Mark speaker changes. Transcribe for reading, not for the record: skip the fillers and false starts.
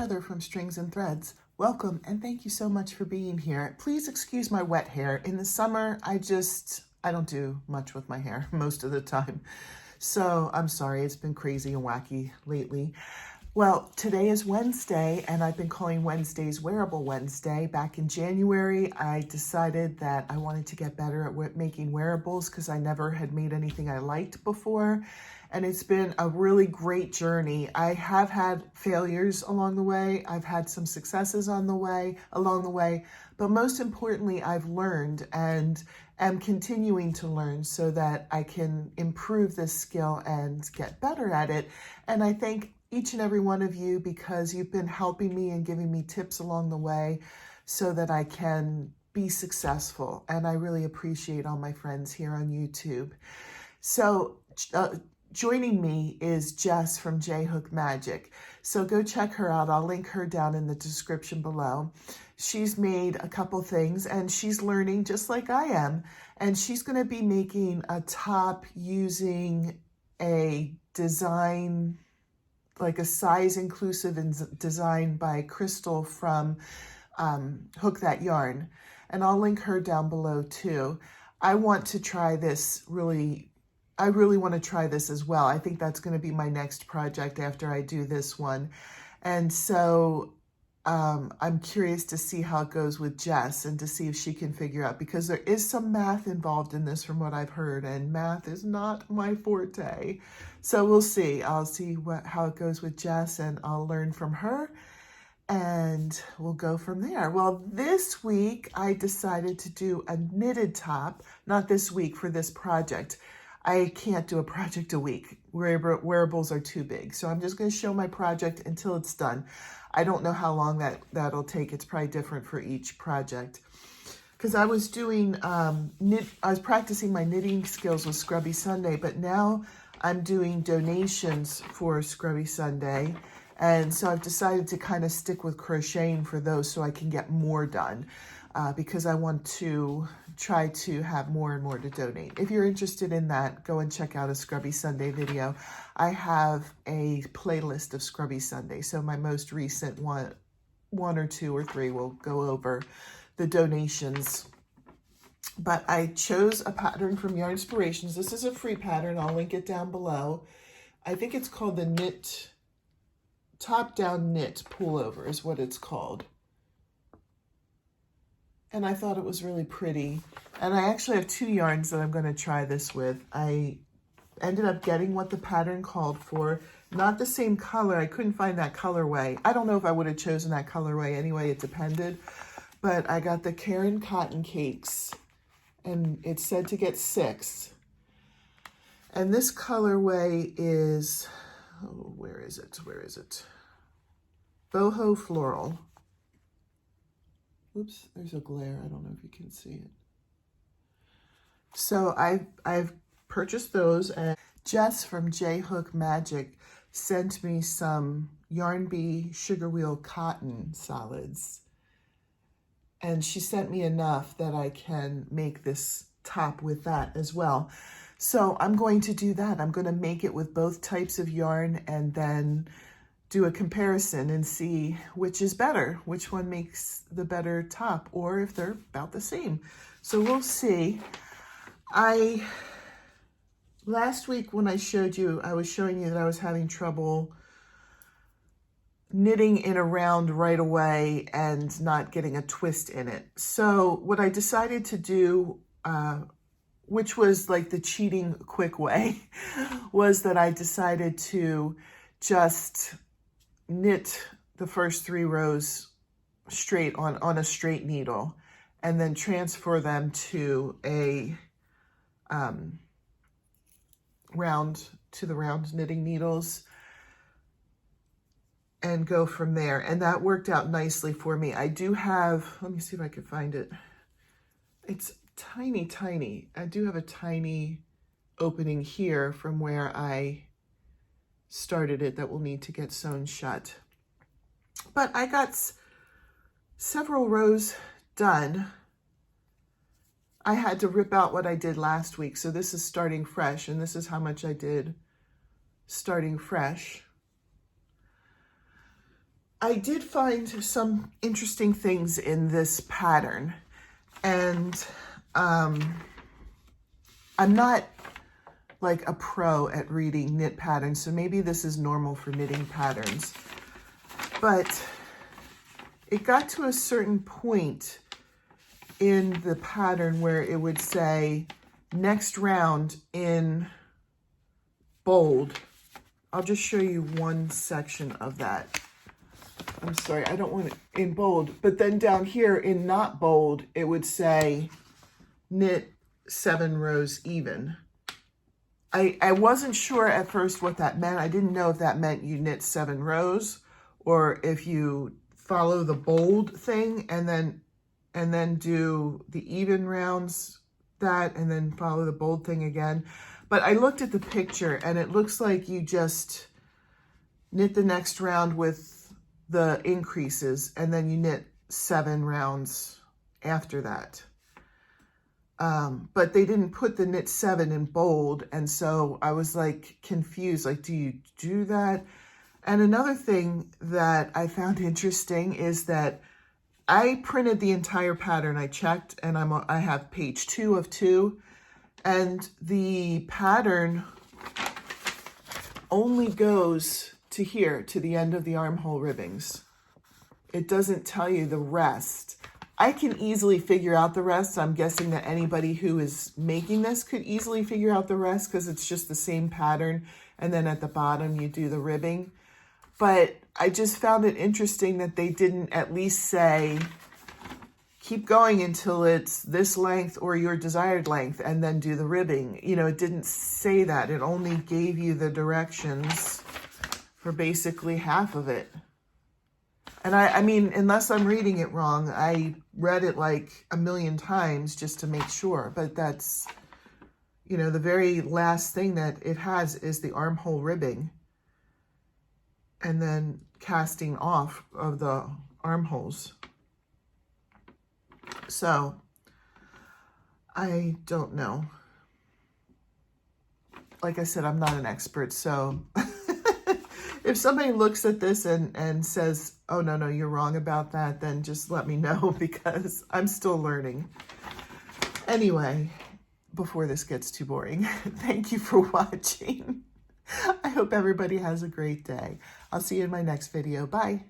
Speaker 1: Heather from Strings and Threads. Welcome and thank you so much for being here. Please excuse my wet hair. In the summer, I don't do much with my hair most of the time. So I'm sorry, it's been crazy and wacky lately. Well, today is Wednesday and I've been calling Wednesdays Wearable Wednesday. Back in January, I decided that I wanted to get better at making wearables because I never had made anything I liked before. And it's been a really great journey. I have had failures along the way. I've had some successes along the way, but most importantly, I've learned and am continuing to learn so that I can improve this skill and get better at it. And I thank each and every one of you because you've been helping me and giving me tips along the way so that I can be successful. And I really appreciate all my friends here on YouTube. So, joining me is Jess from J-Hook Magic. So go check her out. I'll link her down in the description below. She's made a couple things and she's learning just like I am. And she's going to be making a top using a design, like a size inclusive design by Crystal from Hook That Yarn. And I'll link her down below too. I want to try this I really want to try this as well. I think that's going to be my next project after I do this one. And so I'm curious to see how it goes with Jess and to see if she can figure out, because there is some math involved in this from what I've heard, and math is not my forte. So we'll see. I'll see how it goes with Jess and I'll learn from her and we'll go from there. Well, this week I decided to do a knitted top, not this week for this project. I can't do a project a week. Wearables are too big. So I'm just going to show my project until it's done. I don't know how long that'll take. It's probably different for each project. Because I was doing, I was practicing my knitting skills with Scrubby Sunday, but now I'm doing donations for Scrubby Sunday. And so I've decided to kind of stick with crocheting for those so I can get more done. Because I want to try to have more and more to donate. If you're interested in that, go and check out a Scrubby Sunday video. I have a playlist of Scrubby Sunday, so my most recent one or two or three will go over the donations. But I chose a pattern from Yarn Inspirations. This is a free pattern. I'll link it down below. I think it's called the top-down knit pullover is what it's called. And I thought it was really pretty. And I actually have two yarns that I'm going to try this with. I ended up getting what the pattern called for. Not the same color. I couldn't find that colorway. I don't know if I would have chosen that colorway anyway. It depended. But I got the Karen Cotton Cakes. And it said to get 6. And this colorway is, oh, where is it? Boho Floral. Oops, there's a glare. I don't know if you can see it. So I've purchased those, and Jess from J-Hook Magic sent me some Yarn Bee Sugar Wheel Cotton solids. And she sent me enough that I can make this top with that as well. So I'm going to do that. I'm going to make it with both types of yarn and then do a comparison and see which is better, which one makes the better top, or if they're about the same. So we'll see. Last week when I showed you, I was showing you that I was having trouble knitting in a round right away and not getting a twist in it. So what I decided to do, which was like the cheating quick way, was that I decided to just knit the first 3 rows straight on a straight needle and then transfer them to a round knitting needles and go from there. And that worked out nicely for me. I do have, let me see if I can find it. It's tiny. I do have a tiny opening here from where I started it that will need to get sewn shut. But I got several rows done. I had to rip out what I did last week, so this is starting fresh, and this is how much I did starting fresh. I did find some interesting things in this pattern, and I'm not like a pro at reading knit patterns, so maybe this is normal for knitting patterns, but it got to a certain point in the pattern where it would say next round in bold. I'll just show you one section of that. I'm sorry, I don't want it in bold, but then down here in not bold, it would say knit 7 rows even. I wasn't sure at first what that meant. I didn't know if that meant you knit 7 rows or if you follow the bold thing and then do the even rounds that and then follow the bold thing again. But I looked at the picture and it looks like you just knit the next round with the increases and then you knit 7 rounds after that. But they didn't put the knit 7 in bold, and so I was like confused, like, do you do that? And another thing that I found interesting is that I printed the entire pattern. I checked, and I have page 2 of 2, and the pattern only goes to here, to the end of the armhole ribbings. It doesn't tell you the rest. I can easily figure out the rest. I'm guessing that anybody who is making this could easily figure out the rest because it's just the same pattern. And then at the bottom, you do the ribbing. But I just found it interesting that they didn't at least say, keep going until it's this length or your desired length and then do the ribbing. You know, it didn't say that. It only gave you the directions for basically half of it. And I mean, unless I'm reading it wrong, I read it like a million times just to make sure. But that's, you know, the very last thing that it has is the armhole ribbing. And then casting off of the armholes. So, I don't know. Like I said, I'm not an expert, so... If somebody looks at this and says, oh, no, you're wrong about that, then just let me know because I'm still learning. Anyway, before this gets too boring, thank you for watching. I hope everybody has a great day. I'll see you in my next video. Bye.